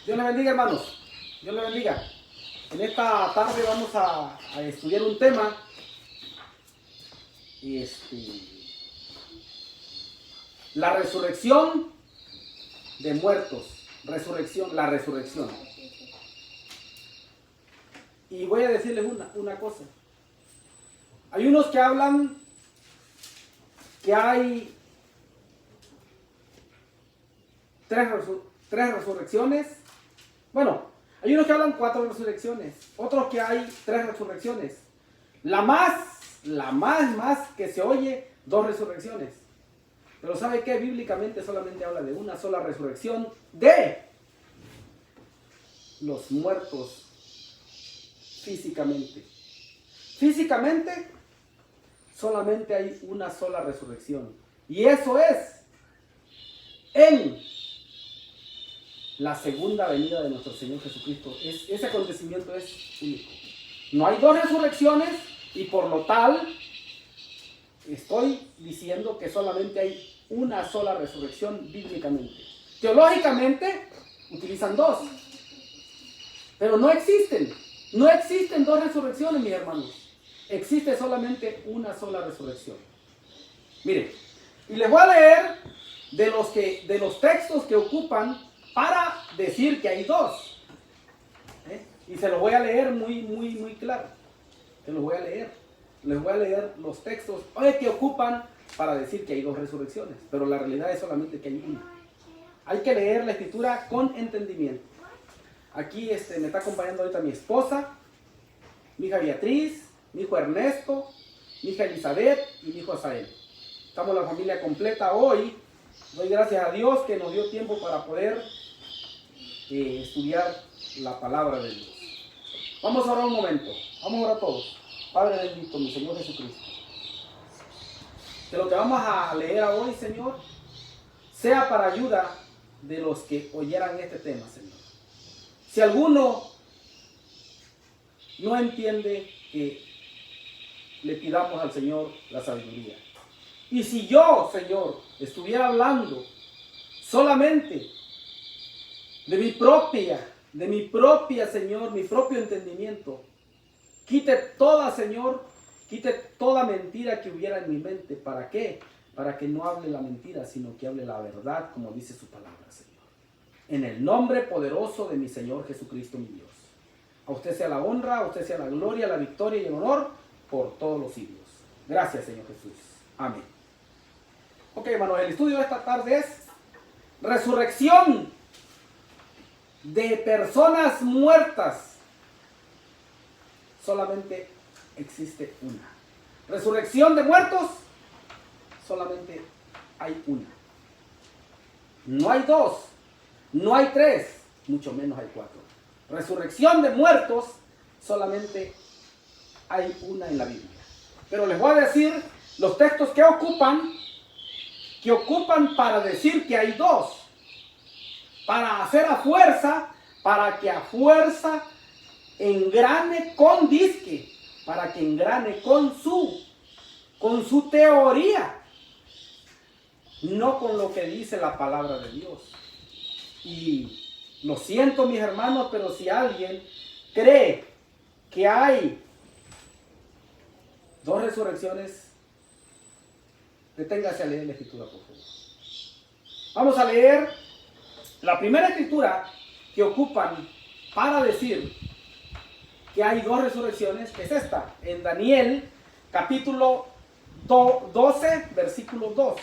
Dios les bendiga, hermanos. Dios les bendiga. En esta tarde vamos a estudiar un tema. La resurrección de muertos. La resurrección. Y voy a decirles una cosa. Hay unos que hablan que hay tres resurrecciones. Bueno, hay unos que hablan 4 resurrecciones, otros que hay 3 resurrecciones. La más que se oye, 2 resurrecciones. Pero ¿sabe qué? Bíblicamente solamente habla de una sola resurrección de los muertos físicamente. Físicamente solamente hay una sola resurrección. Y eso es en la segunda venida de nuestro Señor Jesucristo. Ese acontecimiento es único. No hay 2 resurrecciones y por lo tal estoy diciendo que solamente hay una sola resurrección bíblicamente. Teológicamente utilizan 2, pero no existen 2 resurrecciones, mis hermanos. Existe solamente una sola resurrección. Miren, y les voy a leer de los textos que ocupan para decir que hay 2. Y se los voy a leer muy claro. Se los voy a leer. Les voy a leer los textos que ocupan para decir que hay 2 resurrecciones. Pero la realidad es solamente que hay una. Hay que leer la escritura con entendimiento. Aquí me está acompañando ahorita mi esposa, mi hija Beatriz, mi hijo Ernesto, mi hija Elizabeth y mi hijo Asael. Estamos la familia completa hoy. Doy gracias a Dios que nos dio tiempo para poder estudiar la palabra de Dios. Vamos a orar un momento. Vamos a orar todos. Padre bendito, mi Señor Jesucristo. Que lo que vamos a leer hoy, Señor, sea para ayuda de los que oyeran este tema, Señor. Si alguno no entiende, que le pidamos al Señor la sabiduría. Y si yo, Señor, estuviera hablando solamente de mi propia, Señor, mi propio entendimiento, quite toda mentira que hubiera en mi mente. ¿Para qué? Para que no hable la mentira, sino que hable la verdad, como dice su palabra, Señor. En el nombre poderoso de mi Señor Jesucristo, mi Dios. A usted sea la honra, a usted sea la gloria, la victoria y el honor por todos los siglos. Gracias, Señor Jesús. Amén. Ok, hermanos, el estudio de esta tarde es resurrección de personas muertas. Solamente existe una. Resurrección de muertos, solamente hay una. No hay 2, no hay 3, mucho menos hay 4. Resurrección de muertos, solamente hay una en la Biblia. Pero les voy a decir los textos que ocupan para decir que hay 2. Para hacer a fuerza, para que a fuerza engrane con disque, para que engrane con su teoría, no con lo que dice la palabra de Dios. Y lo siento, mis hermanos, pero si alguien cree que hay 2 resurrecciones, deténgase a leer la escritura, por favor. Vamos a leer la primera escritura que ocupan para decir que hay 2 resurrecciones, es esta, en Daniel capítulo 12, versículo 2.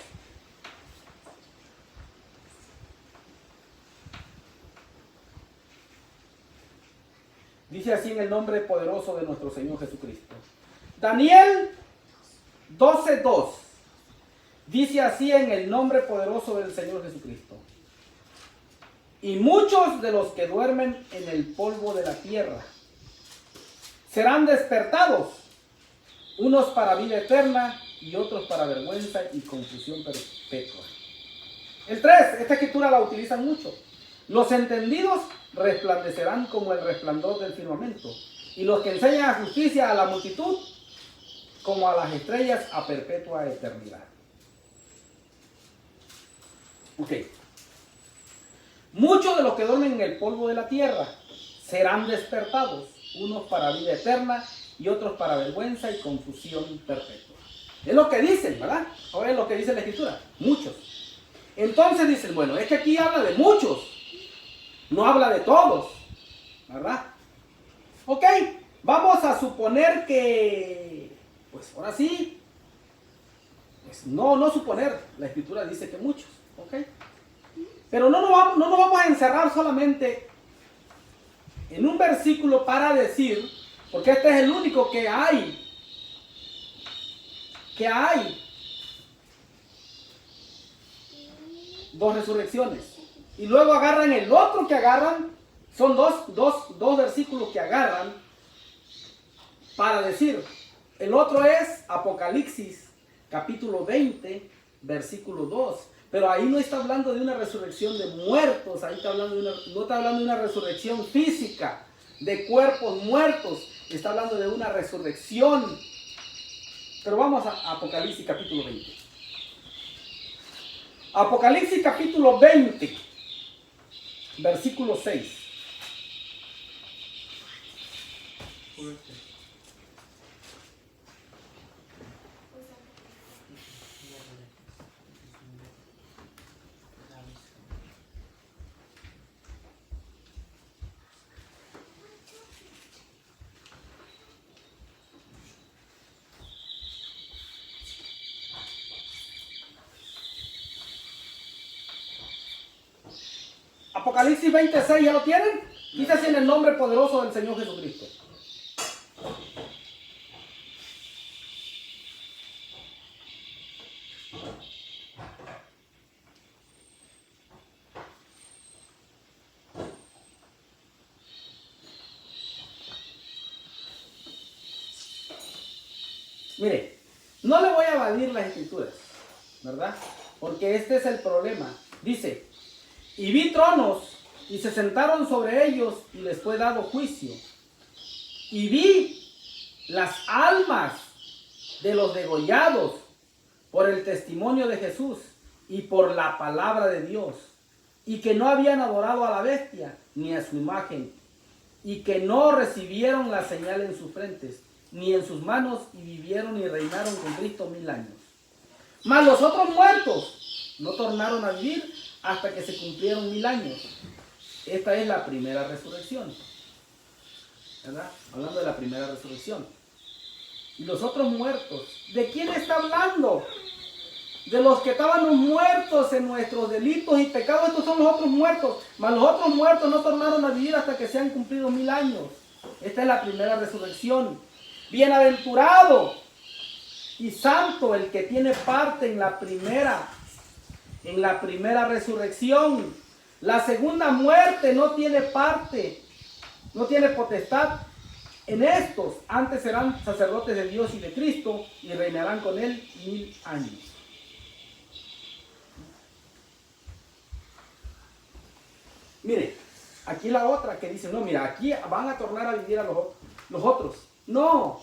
Dice así en el nombre poderoso de nuestro Señor Jesucristo. Daniel 12:2. Dice así en el nombre poderoso del Señor Jesucristo. Y muchos de los que duermen en el polvo de la tierra serán despertados, unos para vida eterna y otros para vergüenza y confusión perpetua. El 3, esta escritura la utilizan mucho. Los entendidos resplandecerán como el resplandor del firmamento, y los que enseñan justicia a la multitud como a las estrellas a perpetua eternidad. Ok. Muchos de los que duermen en el polvo de la tierra serán despertados, unos para vida eterna y otros para vergüenza y confusión perpetua. Es lo que dicen, ¿verdad? O es lo que dice la Escritura, muchos. Entonces dicen, bueno, es que aquí habla de muchos, no habla de todos, ¿verdad? Ok, vamos a suponer que, pues ahora sí, pues no suponer, la Escritura dice que muchos, ok. Pero no nos vamos a encerrar solamente en un versículo para decir, porque este es el único que hay dos resurrecciones. Y luego agarran el otro que agarran, son dos versículos que agarran para decir, el otro es Apocalipsis capítulo 20, versículo 2. Pero ahí no está hablando de una resurrección de muertos, ahí está hablando no está hablando de una resurrección física, de cuerpos muertos, está hablando de una resurrección. Pero vamos a Apocalipsis capítulo 20. Apocalipsis capítulo 20, versículo 6. Apocalipsis 26, ¿ya lo tienen? Dice así en el nombre poderoso del Señor Jesucristo. Mire, no le voy a evadir las escrituras, ¿verdad? Porque este es el problema. Dice, y vi tronos y se sentaron sobre ellos y les fue dado juicio. Y vi las almas de los degollados por el testimonio de Jesús y por la palabra de Dios, y que no habían adorado a la bestia ni a su imagen, y que no recibieron la señal en sus frentes ni en sus manos, y vivieron y reinaron con Cristo 1000 años. Mas los otros muertos no tornaron a vivir hasta que se cumplieron 1000 años. Esta es la primera resurrección, ¿verdad? Hablando de la primera resurrección. Y los otros muertos, ¿de quién está hablando? De los que estábamos muertos en nuestros delitos y pecados. Estos son los otros muertos. Mas los otros muertos no tornaron a vivir hasta que se han cumplido 1000 años. Esta es la primera resurrección. Bienaventurado y santo el que tiene parte en la primera resurrección. La segunda muerte no tiene parte, no tiene potestad en estos. Antes serán sacerdotes de Dios y de Cristo y reinarán con él 1000 años. Mire, aquí la otra que dice, no, mira, aquí van a tornar a vivir a los otros. No,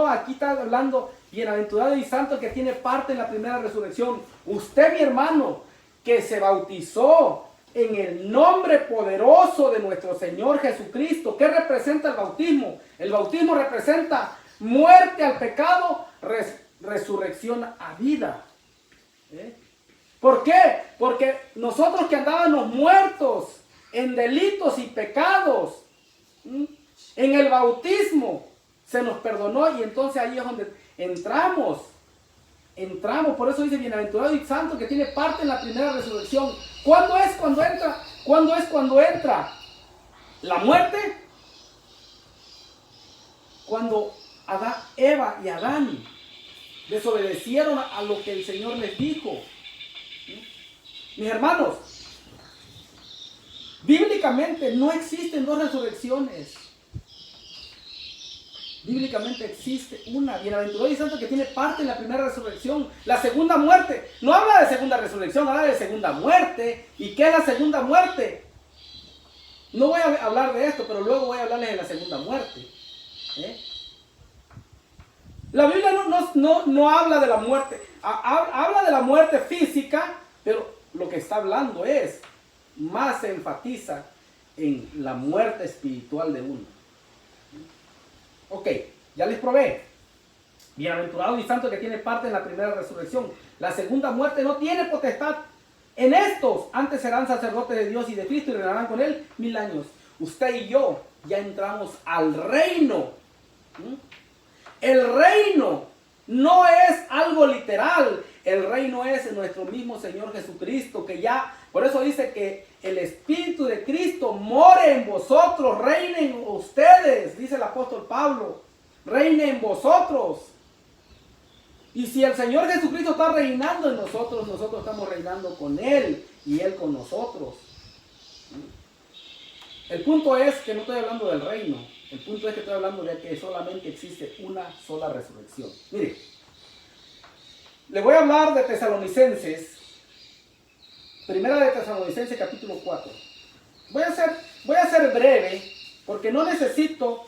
aquí está hablando bienaventurado y santo que tiene parte en la primera resurrección. Usted, mi hermano, que se bautizó en el nombre poderoso de nuestro Señor Jesucristo. ¿Qué representa el bautismo? El bautismo representa muerte al pecado, resurrección a vida. ¿Por qué? Porque nosotros que andábamos muertos en delitos y pecados, en el bautismo se nos perdonó, y entonces ahí es donde entramos. Por eso dice bienaventurado y santo que tiene parte en la primera resurrección. ¿Cuándo es cuando entra la muerte? Cuando Eva y Adán desobedecieron a lo que el Señor les dijo. Mis hermanos, bíblicamente no existen dos resurrecciones. Bíblicamente existe una. Bienaventurado y santo que tiene parte en la primera resurrección. La segunda muerte no habla de segunda resurrección, habla de segunda muerte. ¿Y qué es la segunda muerte? No voy a hablar de esto, pero luego voy a hablarles de la segunda muerte. La Biblia no habla de la muerte. Habla de la muerte física, pero lo que está hablando es más se enfatiza en la muerte espiritual de uno. Ok, ya les probé. Bienaventurado y santo que tiene parte en la primera resurrección. La segunda muerte no tiene potestad en estos. Antes serán sacerdotes de Dios y de Cristo y reinarán con él 1000 años. Usted y yo ya entramos al reino. El reino no es algo literal. El reino es nuestro mismo Señor Jesucristo, que ya, por eso dice que el Espíritu de Cristo more en vosotros, reine en ustedes, dice el apóstol Pablo, reine en vosotros. Y si el Señor Jesucristo está reinando en nosotros, nosotros estamos reinando con Él y Él con nosotros. El punto es que no estoy hablando del reino, el punto es que estoy hablando de que solamente existe una sola resurrección. Mire, le voy a hablar de Tesalonicenses, primera de Tesalonicenses capítulo 4. Voy a ser breve porque no necesito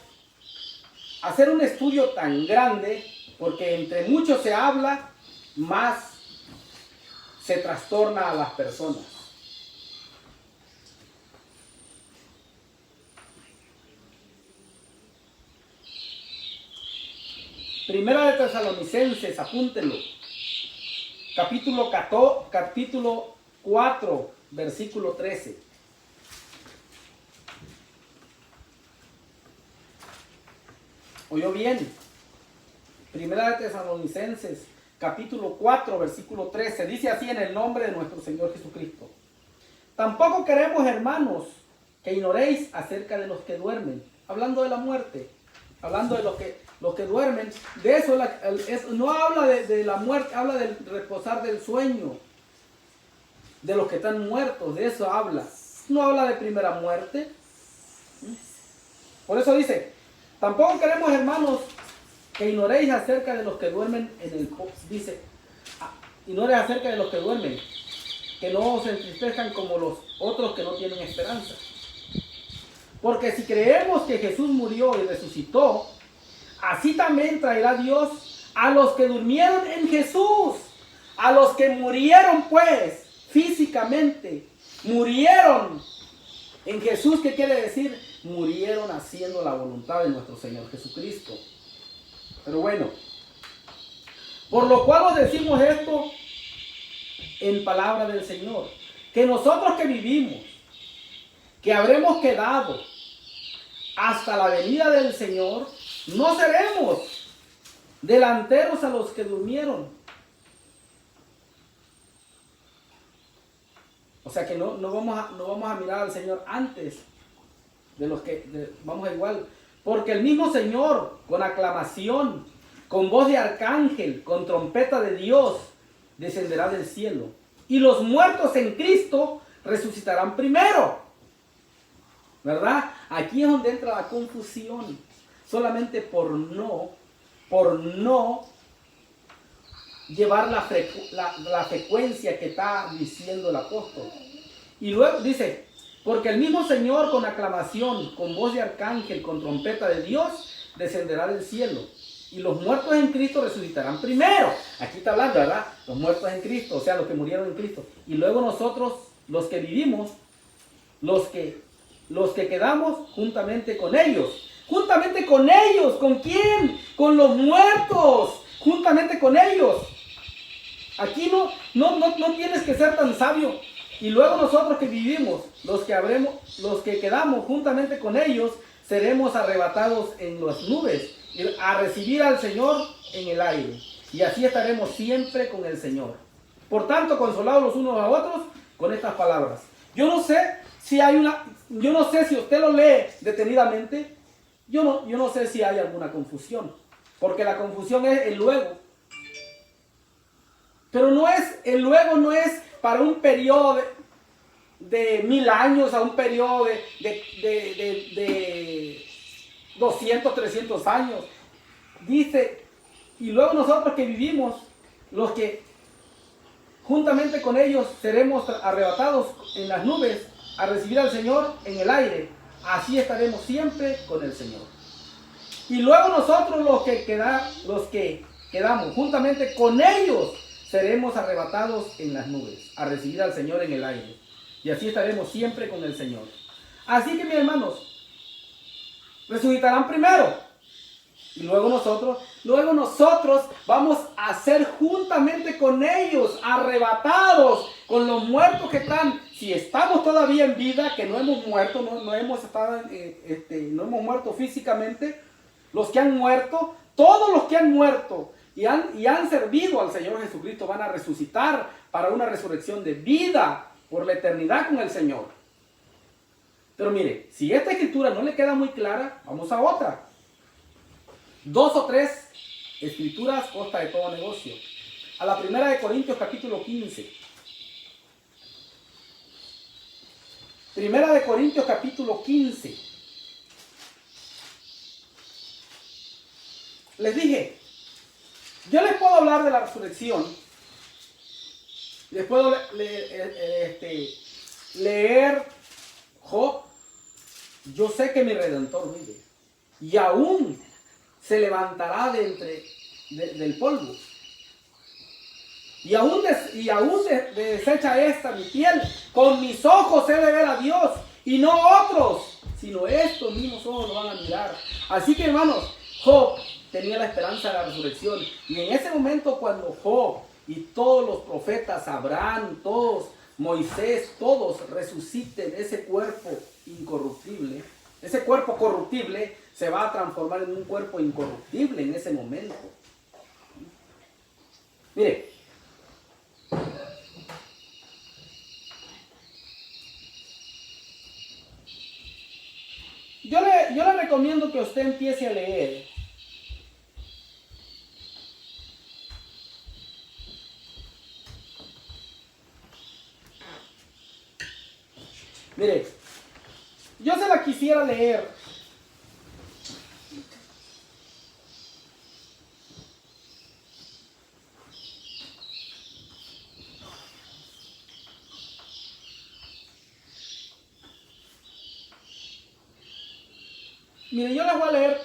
hacer un estudio tan grande, porque entre muchos se habla, más se trastorna a las personas. Primera de Tesalonicenses, apúntenlo. Capítulo 4, versículo 13. ¿Oyó bien? Primera de Tesalonicenses, capítulo 4, versículo 13. Dice así en el nombre de nuestro Señor Jesucristo. Tampoco queremos, hermanos, que ignoréis acerca de los que duermen. Hablando de la muerte, hablando de los que duermen. De eso no habla de la muerte, habla del reposar del sueño. De los que están muertos, de eso habla. No habla de primera muerte. Por eso dice, tampoco queremos, hermanos, que ignoréis acerca de los que duermen en el... Dice, ignoréis acerca de los que duermen, que no se entristezcan como los otros que no tienen esperanza. Porque si creemos que Jesús murió y resucitó, así también traerá Dios a los que durmieron en Jesús, a los que murieron pues físicamente, murieron en Jesús. ¿Qué quiere decir? Murieron haciendo la voluntad de nuestro Señor Jesucristo. Pero bueno, por lo cual os decimos esto en palabra del Señor, que nosotros que vivimos, que habremos quedado hasta la venida del Señor, no seremos delanteros a los que durmieron. O sea que no vamos a mirar al Señor antes de los que vamos a igual. Porque el mismo Señor, con aclamación, con voz de arcángel, con trompeta de Dios, descenderá del cielo. Y los muertos en Cristo resucitarán primero. ¿Verdad? Aquí es donde entra la confusión. Solamente por no llevar la frecuencia que está diciendo el apóstol. Y luego dice, porque el mismo Señor con aclamación, con voz de arcángel, con trompeta de Dios, descenderá del cielo. Y los muertos en Cristo resucitarán primero. Aquí está hablando, ¿verdad? Los muertos en Cristo, o sea, los que murieron en Cristo. Y luego nosotros, los que vivimos, los que quedamos juntamente con ellos. Juntamente con ellos. ¿Con quién? Con los muertos. Juntamente con ellos. Aquí no tienes que ser tan sabio. Y luego nosotros que vivimos, los que quedamos juntamente con ellos, seremos arrebatados en las nubes a recibir al Señor en el aire. Y así estaremos siempre con el Señor. Por tanto, consolados los unos a otros con estas palabras. Yo no sé si usted lo lee detenidamente, yo no sé si hay alguna confusión. Porque la confusión es el luego. Pero el luego no es para un periodo de 1000 años a un periodo de 200, 300 años. Dice, y luego nosotros que vivimos, los que juntamente con ellos seremos arrebatados en las nubes a recibir al Señor en el aire. Así estaremos siempre con el Señor. Y luego nosotros los que quedamos juntamente con ellos seremos arrebatados en las nubes a recibir al Señor en el aire. Y así estaremos siempre con el Señor. Así que mis hermanos, resucitarán primero. Y luego nosotros vamos a ser juntamente con ellos, arrebatados con los muertos que están. Si estamos todavía en vida, que no hemos muerto, no hemos muerto físicamente, los que han muerto, todos los que han muerto y han servido al Señor Jesucristo van a resucitar para una resurrección de vida por la eternidad con el Señor. Pero mire, si esta escritura no le queda muy clara, vamos a otra. 2 o 3 escrituras costa de todo negocio. A la primera de Corintios capítulo 15. Primera de Corintios capítulo 15. Les dije, yo les puedo hablar de la resurrección. Les puedo leer Job. Yo sé que mi Redentor vive. Y aún se levantará del polvo. Y aún desecha esta mi piel. Con mis ojos he de ver a Dios. Y no otros, sino estos mismos ojos lo van a mirar. Así que hermanos, Job tenía la esperanza de la resurrección. Y en ese momento cuando Job y todos los profetas, Abraham, todos, Moisés, todos resuciten ese cuerpo incorruptible, ese cuerpo corruptible se va a transformar en un cuerpo incorruptible en ese momento. Mire, yo le recomiendo que usted empiece a leer Mire, yo se la quisiera leer. Mire, yo les voy a leer.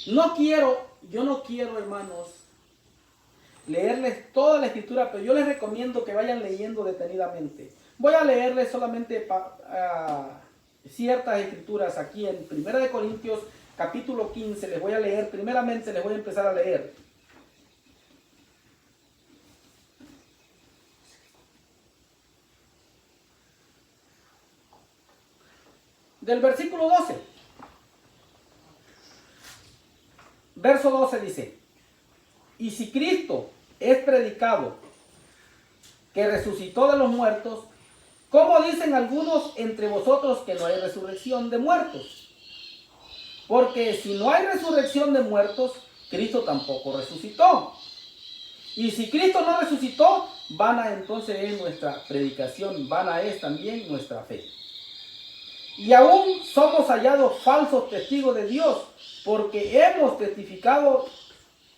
Yo no quiero, hermanos, leerles toda la escritura, pero yo les recomiendo que vayan leyendo detenidamente. Voy a leerles solamente ciertas escrituras aquí en 1 Corintios capítulo 15. Les voy a leer, primeramente les voy a empezar a leer. Del versículo 12. Verso 12 dice: y si Cristo es predicado que resucitó de los muertos, ¿cómo dicen algunos entre vosotros que no hay resurrección de muertos? Porque si no hay resurrección de muertos, Cristo tampoco resucitó. Y si Cristo no resucitó, vana entonces es nuestra predicación, vana es también nuestra fe. Y aún somos hallados falsos testigos de Dios, porque hemos testificado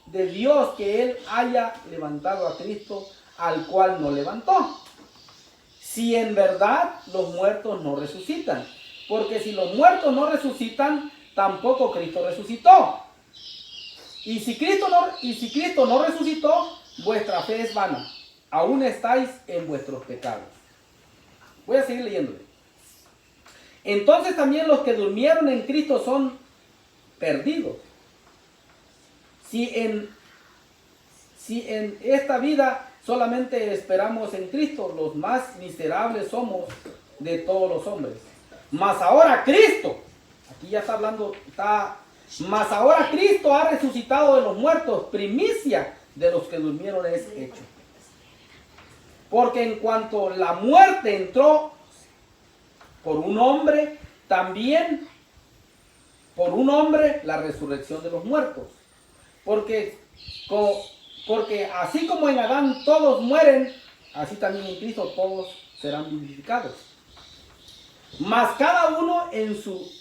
de Dios que Él haya levantado a Cristo, al cual no levantó. Si en verdad los muertos no resucitan, porque si los muertos no resucitan, tampoco Cristo resucitó. Y si Cristo no resucitó, vuestra fe es vana, aún estáis en vuestros pecados. Voy a seguir leyéndole. Entonces también los que durmieron en Cristo son perdidos. Si en esta vida solamente esperamos en Cristo, los más miserables somos de todos los hombres. Mas ahora Cristo, aquí ya está hablando, mas ahora Cristo ha resucitado de los muertos, primicia de los que durmieron es hecho. Porque en cuanto la muerte entró por un hombre, también por un hombre la resurrección de los muertos. Porque así como en Adán todos mueren, así también en Cristo todos serán vivificados. Mas cada uno en su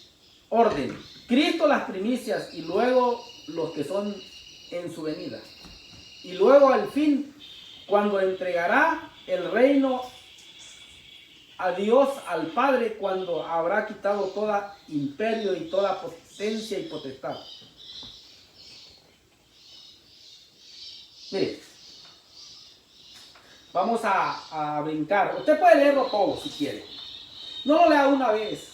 orden. Cristo las primicias y luego los que son en su venida. Y luego al fin, cuando entregará el reino a Dios, al Padre, cuando habrá quitado todo imperio y toda potencia y potestad. Mire, Vamos a brincar. Usted puede leerlo todo si quiere. No lo lea una vez.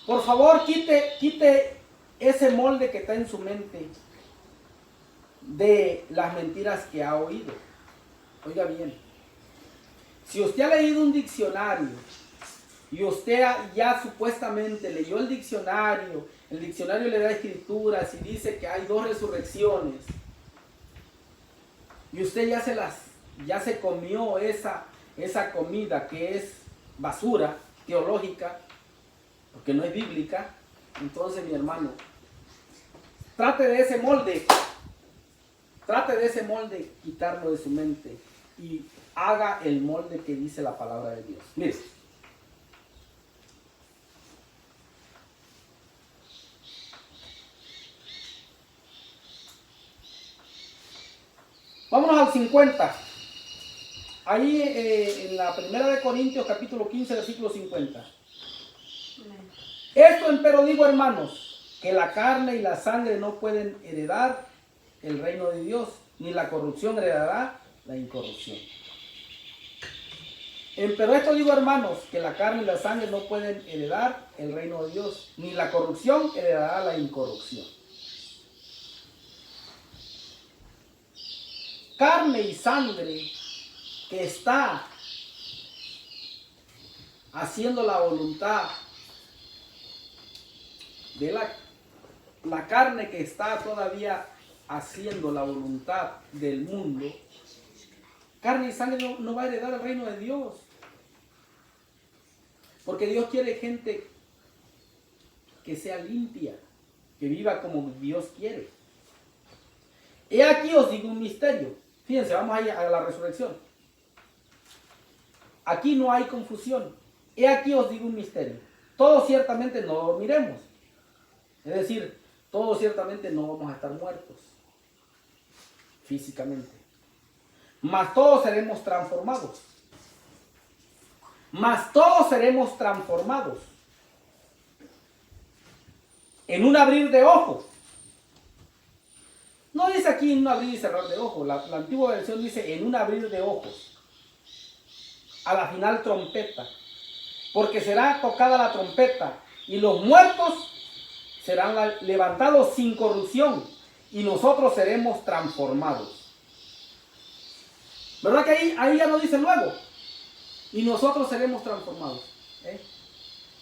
Por favor, quite ese molde que está en su mente de las mentiras que ha oído. Oiga bien. Si usted ha leído un diccionario y usted ya supuestamente leyó el diccionario le da escrituras y dice que hay 2 resurrecciones, y usted ya se comió esa comida que es basura teológica, porque no es bíblica, entonces, mi hermano, trate de ese molde, quitarlo de su mente y haga el molde que dice la palabra de Dios. Mire, vámonos al 50. Ahí en la primera de Corintios, capítulo 15, versículo 50. Esto empero digo, hermanos, que la carne y la sangre no pueden heredar el reino de Dios, ni la corrupción heredará la incorrupción. Pero esto digo, hermanos, que la carne y la sangre no pueden heredar el reino de Dios, ni la corrupción heredará la incorrupción. Carne y sangre que está haciendo la voluntad de la carne que está todavía haciendo la voluntad del mundo, carne y sangre no va a heredar el reino de Dios. Porque Dios quiere gente que sea limpia, que viva como Dios quiere. He aquí os digo un misterio. Fíjense, vamos ahí a la resurrección. Aquí no hay confusión. He aquí os digo un misterio. Todos ciertamente no dormiremos. Es decir, todos ciertamente no vamos a estar muertos físicamente. Mas todos seremos transformados. En un abrir de ojos. No dice aquí en un abrir y cerrar de ojos. La antigua versión dice en un abrir de ojos. A la final trompeta. Porque será tocada la trompeta y los muertos serán levantados sin corrupción y nosotros seremos transformados. ¿Verdad que ahí ya no dice luego? Y nosotros seremos transformados.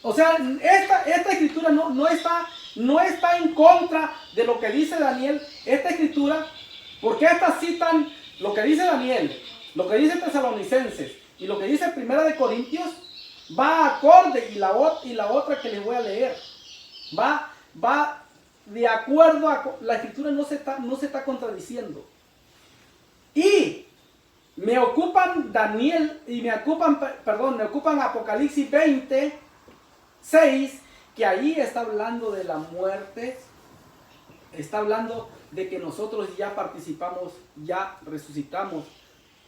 O sea, esta escritura no está en contra de lo que dice Daniel. Esta escritura, porque estas citan lo que dice Daniel, lo que dice Tesalonicenses y lo que dice Primera de Corintios, va acorde, y la otra que les voy a leer, va de acuerdo a la escritura, no se está contradiciendo. Y me ocupan Apocalipsis 20:6, que ahí está hablando de la muerte, está hablando de que nosotros ya participamos, ya resucitamos.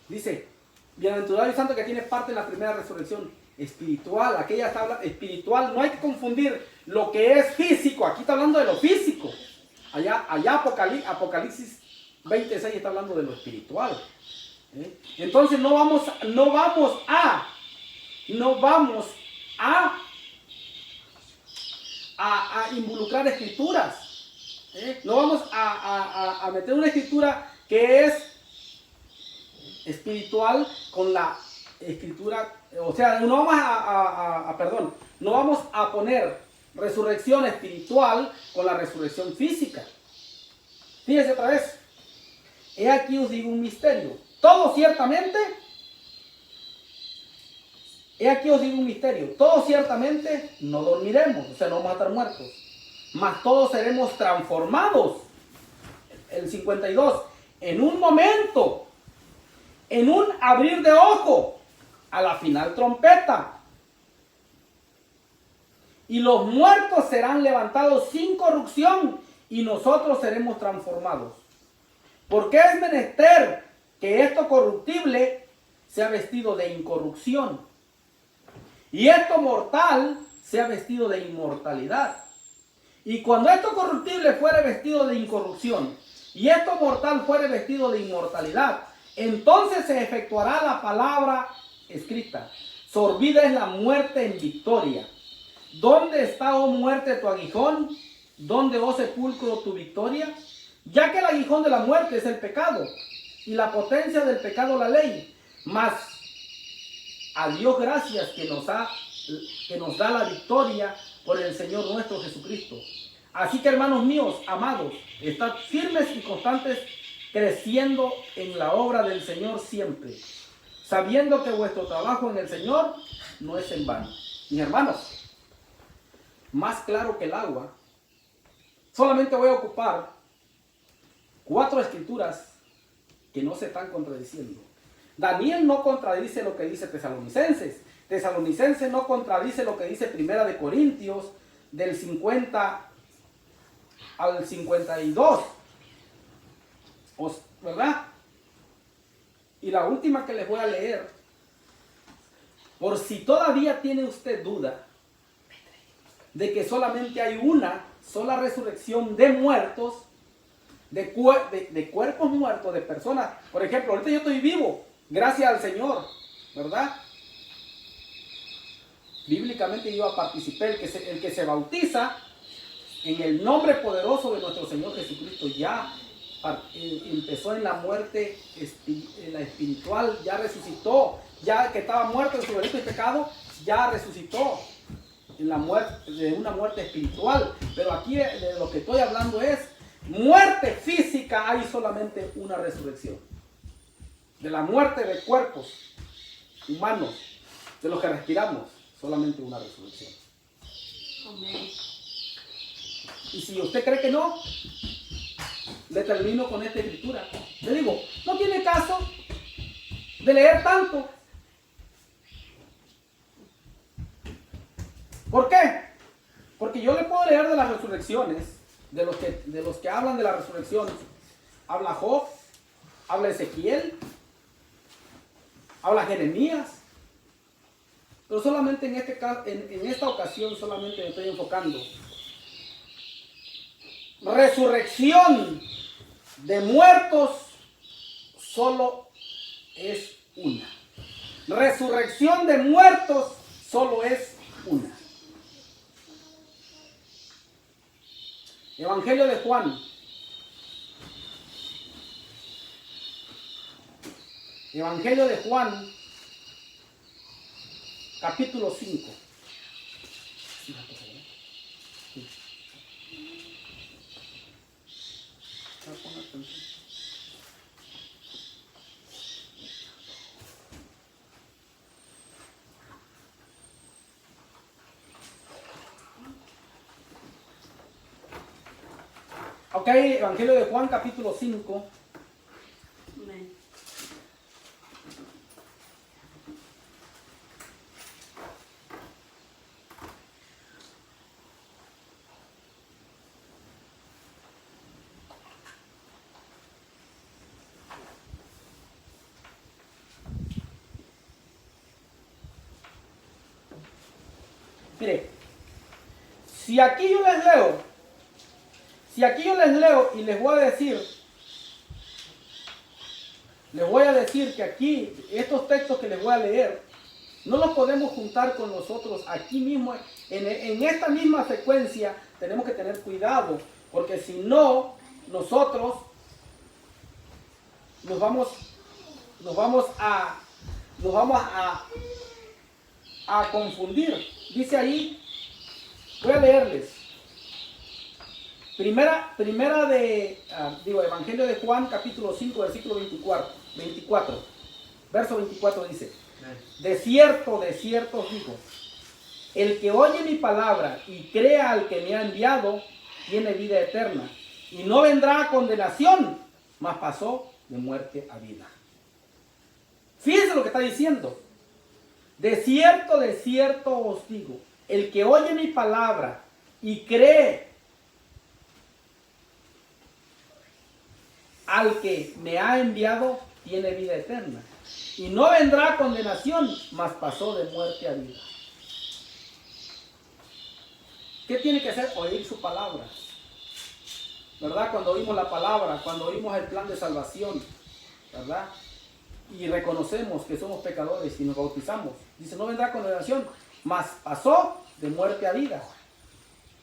Dice, bienaventurado y santo que tiene parte en la primera resurrección espiritual. Aquella está hablando espiritual, no hay que confundir lo que es físico, aquí está hablando de lo físico. Allá Apocalipsis 20:6 está hablando de lo espiritual. Entonces no vamos a involucrar escrituras. No vamos a meter una escritura que es espiritual con la escritura, o sea, no vamos a poner resurrección espiritual con la resurrección física. Fíjense otra vez. He aquí os digo un misterio. Todos ciertamente no dormiremos, o sea, no vamos a estar muertos, mas todos seremos transformados. El 52, en un momento, en un abrir de ojo, a la final trompeta, y los muertos serán levantados sin corrupción, y nosotros seremos transformados. Porque es menester que esto corruptible sea vestido de incorrupción, y esto mortal sea vestido de inmortalidad. Y cuando esto corruptible fuere vestido de incorrupción, y esto mortal fuere vestido de inmortalidad, Entonces se efectuará la palabra escrita. Sorbida es la muerte en victoria. ¿Dónde está, oh muerte, tu aguijón? ¿Dónde, oh sepulcro, tu victoria? Ya que el aguijón de la muerte es el pecado, y la potencia del pecado la ley. Mas a Dios gracias que nos da la victoria por el Señor nuestro Jesucristo. Así que, hermanos míos, amados, estad firmes y constantes, creciendo en la obra del Señor siempre, sabiendo que vuestro trabajo en el Señor no es en vano. Mis hermanos, más claro que el agua, solamente voy a ocupar 4 escrituras que no se están contradiciendo. Daniel no contradice lo que dice Tesalonicenses. Tesalonicenses no contradice lo que dice Primera de Corintios del 50 al 52. ¿Verdad? Y la última que les voy a leer, por si todavía tiene usted duda de que solamente hay una sola resurrección de muertos, de cuerpos muertos, de personas. Por ejemplo, ahorita yo estoy vivo, gracias al Señor, ¿verdad? Bíblicamente yo participé, el que se bautiza en el nombre poderoso de nuestro Señor Jesucristo ya empezó en la muerte en la espiritual, ya resucitó, ya que estaba muerto en su delito y pecado, ya resucitó en la muerte, de una muerte espiritual. Pero aquí de lo que estoy hablando es muerte física. Hay solamente una resurrección. De la muerte de cuerpos humanos, de los que respiramos, solamente una resurrección. Amén. Y si usted cree que no, le termino con esta escritura. Le digo, no tiene caso de leer tanto. ¿Por qué? Porque yo le puedo leer de las resurrecciones, de los que hablan de la resurrección. Habla Job, habla Ezequiel, habla Jeremías. Pero solamente en esta ocasión solamente me estoy enfocando. Resurrección de muertos solo es una. Resurrección de muertos solo es una. Evangelio de Juan. Evangelio de Juan, capítulo 5. Ok, Evangelio de Juan, capítulo 5. Amén. Mire, si aquí yo les leo y les voy a decir que aquí, estos textos que les voy a leer, no los podemos juntar con nosotros aquí mismo, en esta misma secuencia. Tenemos que tener cuidado, porque si no, nosotros nos vamos a confundir. Dice ahí, voy a leerles. Evangelio de Juan, capítulo 5, versículo 24. Verso 24 dice: de cierto os digo, el que oye mi palabra y crea al que me ha enviado, tiene vida eterna, y no vendrá a condenación, mas pasó de muerte a vida. Fíjense lo que está diciendo. De cierto os digo, el que oye mi palabra y cree al que me ha enviado, tiene vida eterna, y no vendrá a condenación, mas pasó de muerte a vida. ¿Qué tiene que hacer? Oír su palabra, ¿verdad? Cuando oímos la palabra, cuando oímos el plan de salvación, ¿verdad? y reconocemos que somos pecadores y nos bautizamos, dice, no vendrá condenación, mas pasó de muerte a vida.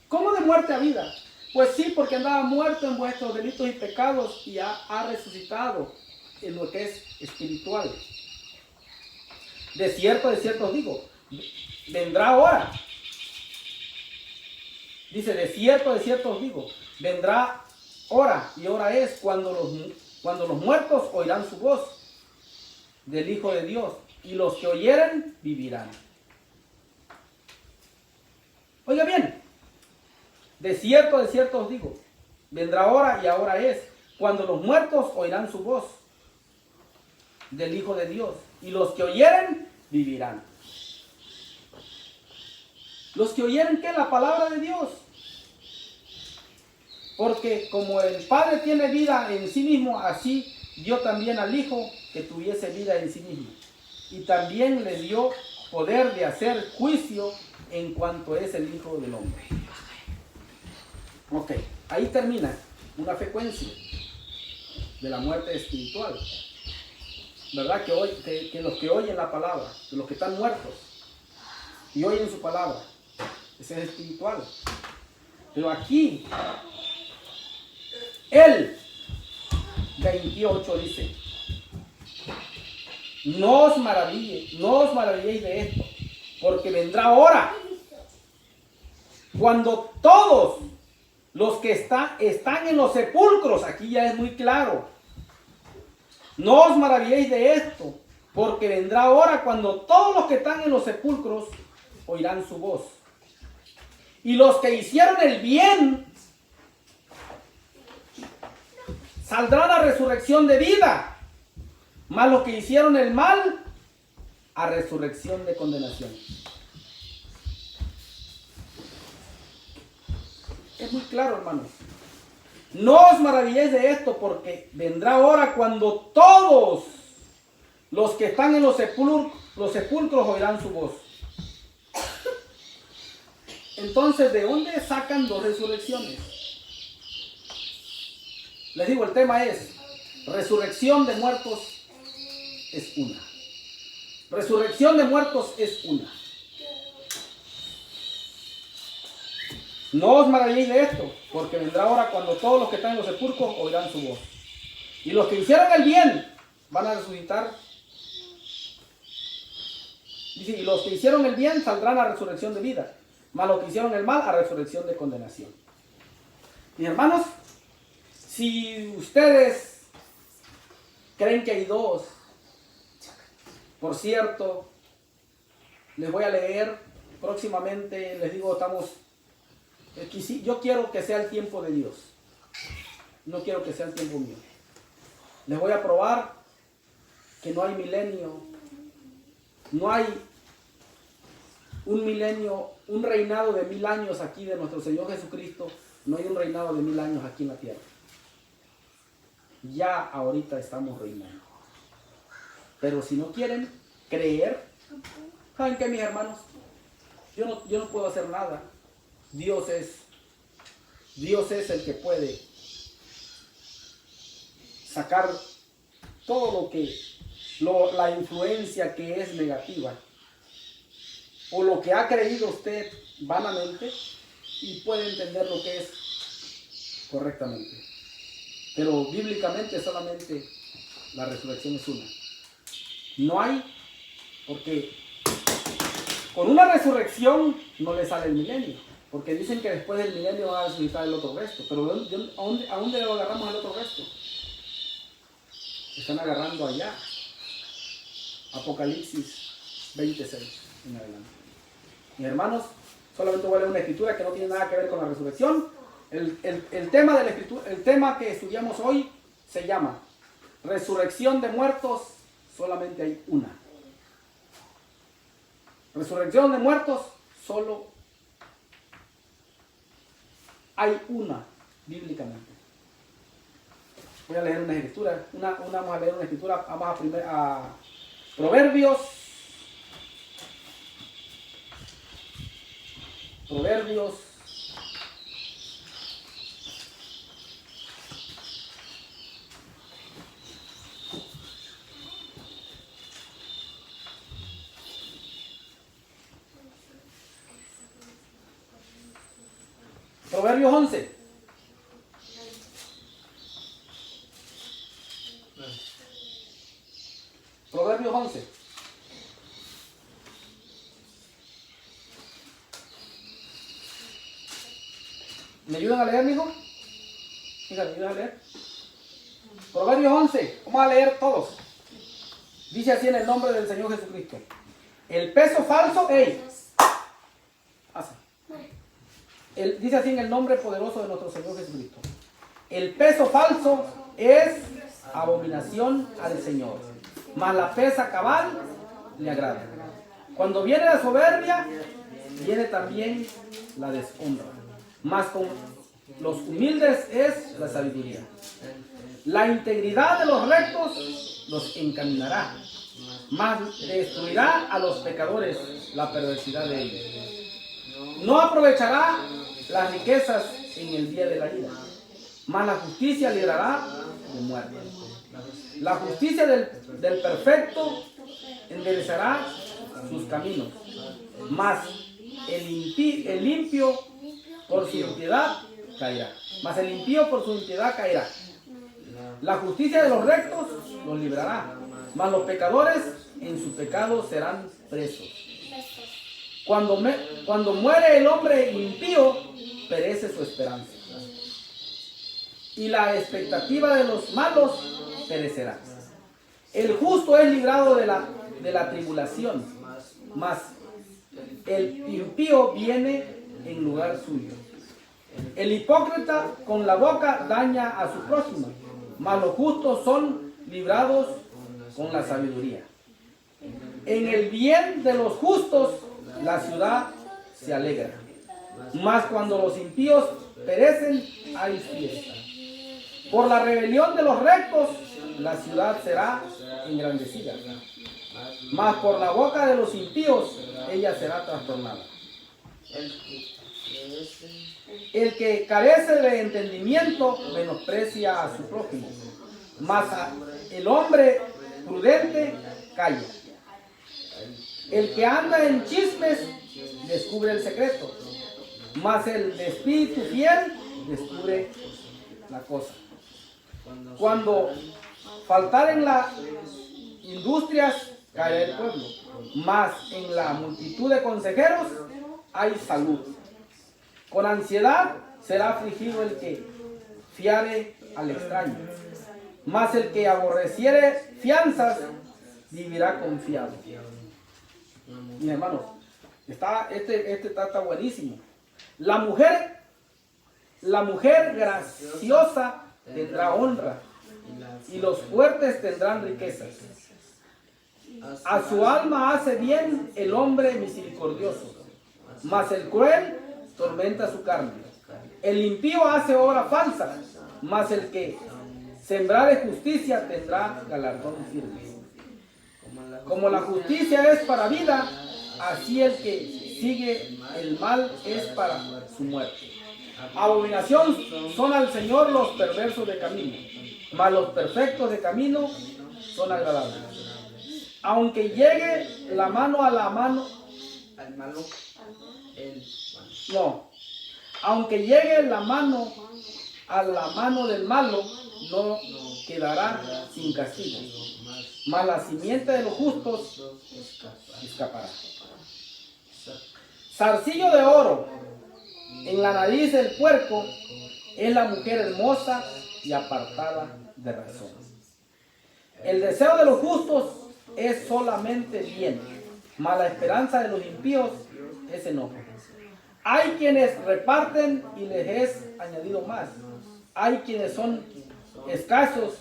¿Cómo de muerte a vida? Pues sí, porque andaba muerto en vuestros delitos y pecados y ha resucitado en lo que es espiritual. De cierto os digo, vendrá hora. Dice, de cierto os digo, vendrá hora, y hora es cuando los muertos oirán su voz del Hijo de Dios, y los que oyeren vivirán. Oiga bien, de cierto os digo, vendrá hora, y ahora es, cuando los muertos oirán su voz del Hijo de Dios, y los que oyeren vivirán. Los que oyeren, ¿qué? La palabra de Dios. Porque como el Padre tiene vida en sí mismo, así dio también al Hijo que tuviese vida en sí mismo. Y también le dio poder de hacer juicio en cuanto es el Hijo del Hombre. Ok, ahí termina una frecuencia de la muerte espiritual. ¿Verdad? Que los que oyen la palabra, que los que están muertos y oyen su palabra, ese es espiritual. Pero aquí, el 28 dice, no os maravilléis de esto, porque vendrá hora cuando todos los que están en los sepulcros, aquí ya es muy claro, no os maravilléis de esto, porque vendrá hora cuando todos los que están en los sepulcros oirán su voz. Y los que hicieron el bien saldrán a resurrección de vida, mas los que hicieron el mal a resurrección de condenación. Es muy claro, hermanos. No os maravilléis de esto, porque vendrá hora cuando todos los que están en los sepulcros oirán su voz. Entonces, ¿de dónde sacan dos resurrecciones? Les digo, el tema es, resurrección de muertos es una. Resurrección de muertos es una. No os maravilléis de esto, porque vendrá hora cuando todos los que están en los sepulcros oirán su voz. Y los que hicieron el bien van a resucitar. Dice, y los que hicieron el bien saldrán a resurrección de vida, mas los que hicieron el mal a resurrección de condenación. Mis hermanos, si ustedes creen que hay dos, por cierto, les voy a leer próximamente, les digo, yo quiero que sea el tiempo de Dios, no quiero que sea el tiempo mío. Les voy a probar que no hay milenio, no hay un milenio, un reinado de 1000 años aquí de nuestro Señor Jesucristo, no hay un reinado de 1000 años aquí en la tierra. Ya ahorita estamos reinando. Pero si no quieren creer, ¿saben qué, mis hermanos? Yo no puedo hacer nada. Dios es el que puede sacar todo la influencia que es negativa o lo que ha creído usted vanamente y puede entender lo que es correctamente. Pero bíblicamente solamente la resurrección es una. No hay, porque con una resurrección no le sale el milenio. Porque dicen que después del milenio va a resucitar el otro resto. Pero ¿a dónde lo agarramos el otro resto? Están agarrando allá. Apocalipsis 26 en adelante. Mis hermanos, solamente voy a leer una escritura que no tiene nada que ver con la resurrección. El tema de la escritura, el tema que estudiamos hoy se llama resurrección de muertos, solamente hay una. Resurrección de muertos, solo hay una bíblicamente. Voy a leer una escritura, vamos a leer una escritura, vamos a Proverbios 28, Proverbios 11. Proverbios 11. ¿Me ayudan a leer, mijo? Hija, ¿me ayudan a leer? Proverbios 11. Vamos a leer todos. Dice así en el nombre del Señor Jesucristo. El peso falso, dice así en el nombre poderoso de nuestro Señor Jesucristo. El peso falso es abominación al Señor, mas la pesa cabal le agrada. Cuando viene la soberbia, viene también la deshonra, mas con los humildes es la sabiduría. La integridad de los rectos los encaminará, mas destruirá a los pecadores la perversidad de ellos. No aprovechará las riquezas en el día de la ira, mas la justicia librará de muerte. La justicia del perfecto enderezará sus caminos, mas el limpio por su impiedad caerá. Mas el impío por su impiedad caerá. La justicia de los rectos los librará, mas los pecadores en su pecado serán presos. Cuando muere el hombre impío, perece su esperanza, y la expectativa de los malos perecerá. El justo es librado de la tribulación, mas el impío viene en lugar suyo. El hipócrita con la boca daña a su prójimo, mas los justos son librados con la sabiduría. En el bien de los justos la ciudad se alegra, mas cuando los impíos perecen hay fiesta. Por la rebelión de los rectos la ciudad será engrandecida, mas por la boca de los impíos ella será trastornada. El que carece de entendimiento menosprecia a su prójimo, mas el hombre prudente calla. El que anda en chismes descubre el secreto, mas el de espíritu fiel descubre la cosa. Cuando faltaren las industrias, caerá el pueblo, mas en la multitud de consejeros hay salud. Con ansiedad será afligido el que fiare al extraño, mas el que aborreciere fianzas vivirá confiado. Mis hermanos, este está buenísimo. La mujer graciosa tendrá honra, y los fuertes tendrán riquezas. A su alma hace bien el hombre misericordioso, mas el cruel tormenta su carne. El impío hace obra falsa, mas el que sembrare justicia tendrá galardón firme. Como la justicia es para vida, así el que sigue el mal es para su muerte. Abominación son al Señor los perversos de camino, mas los perfectos de camino son agradables. Aunque llegue la mano a la mano, aunque llegue la mano a la mano del malo, no quedará sin castigo, mas la simiente de los justos escapará. Zarcillo de oro en la nariz del puerco es la mujer hermosa y apartada de razón. El deseo de los justos es solamente bien, mas la esperanza de los impíos es enojo. Hay quienes reparten y les es añadido más. Hay quienes son escasos,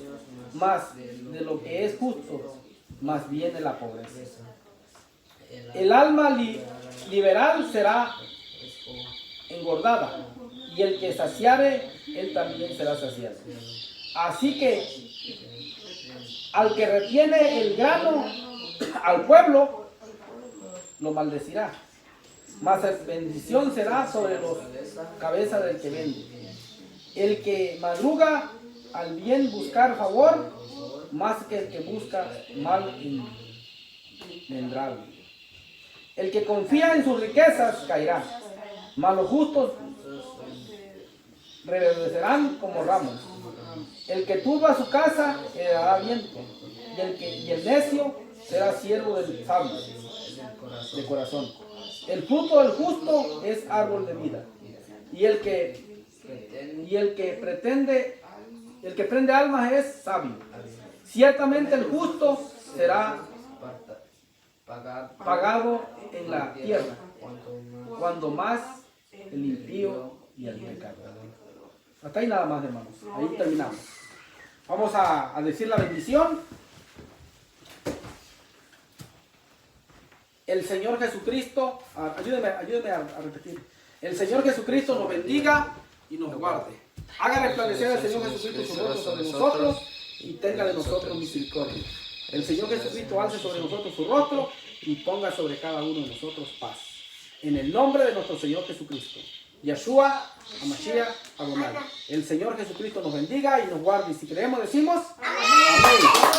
más de lo que es justo, más viene la pobreza. El alma liberal será engordada, y el que saciare, él también será saciado. Así que al que retiene el grano al pueblo, lo maldecirá, mas bendición será sobre los cabezas del que vende. El que madruga al bien buscar favor, más que el que busca mal vendrá. El que confía en sus riquezas caerá, mas los justos reverdecerán como ramos. El que turba su casa heredará viento, y el necio será siervo del sabio de corazón. El fruto del justo es árbol de vida, y el que prende almas es sabio. Ciertamente el justo será pagado en la tierra, cuando más el impío y el pecador. Hasta ahí nada más, hermanos. Ahí terminamos. Vamos a decir la bendición. El Señor Jesucristo, ayúdeme a repetir. El Señor Jesucristo nos bendiga y nos guarde. Haga resplandecer al Señor Jesucristo su rostro sobre nosotros y tenga de nosotros misericordia. El Señor Jesucristo alce sobre nosotros su rostro y ponga sobre cada uno de nosotros paz. En el nombre de nuestro Señor Jesucristo. Yeshua, Hamashiach, Adonai. El Señor Jesucristo nos bendiga y nos guarde. Y si creemos, decimos amén.